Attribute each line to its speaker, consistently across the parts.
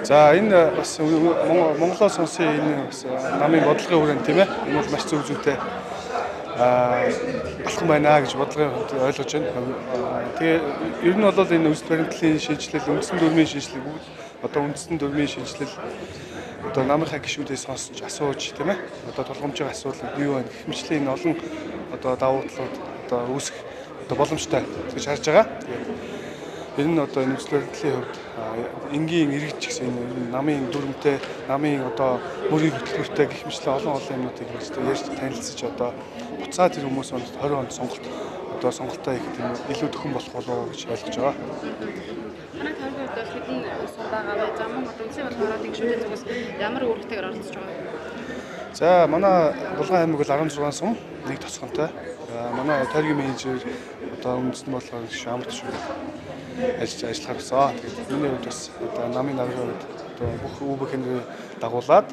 Speaker 1: За энэ бас Монголоор сонсон энэ бас намын бодлогын хүрээнд тийм ээ. Энэ бол маш зөв зүйтэй алхам байна гэж бодлогын хувьд ойлгож байна. Тэгээ ер нь бол энэ үсэл баримтлалын шинжилэл, үндсэн дүрмийн шинжилэл бүгд одоо үндсэн дүрмийн шинжилэл одоо намынхаа гишүүдээс сонсож асууж тийм ээ. Одоо тулгамжийн асуудал юу байна гэх мэтлэн энэ олон одоо давуу талууд одоо үүсэх одоо боломжтой гэж харж байгаа. Тэр нь одоо энэ үсэл баримтлалын хувьд энгийн иргэж гэсэн энэ намын дүрмтэй, намын одоо мөрийг хөтөлбөртэй гэх мэтлэн олон юмнуудыг ярьж танилцж одоо буцаад тэр хүмүүс 20 онд сонголтоо их тийм илүү төхөн болох болов гэж ойлгож байгаа.
Speaker 2: Манай тавхад бол хэдэн сум байгаа вэ? За мөн одоо үндсэн бол хараад гишүүдийн зүгээс ямар үүрэгтэйгээр оролцож байгаа вэ?
Speaker 1: За манай Булган аймаг бол 16 сум нэг тоцгонтой. Манай тойргийн менежер одоо үндэстэн болгоо гişүү амарч шүү ажиллахаар болсон. Тэгээд миний хувьд бас одоо намын нарийн хувьд одоо бүх өвбөхний дагуулад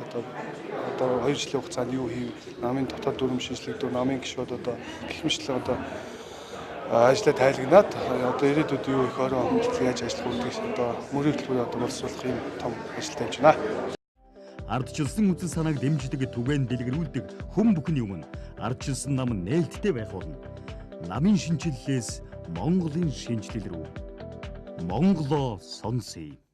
Speaker 1: одоо 2 жилийн хугацаанд юу хийв, намын дотоод дүрм шинжилгээ, намын гишүүд одоо гэх мэтлэн одоо ажлаа тайлагнаад одоо ирээдүйд юу их орон хөндлөлт яаж ажиллах үүдгийг одоо мөрийн хөтөлбөрөөр одоо боловсруулах юм том ажил тавьж байна.
Speaker 3: Ардчилсан үндсэн санааг дэмждэг түгээн дэлгэрүүлдэг хүн бүхний өмнө ардчилсан нам нээлттэй байх болно. Намын шинжиллээс Монголын шинжилэл рүү Монголоо сонсъё.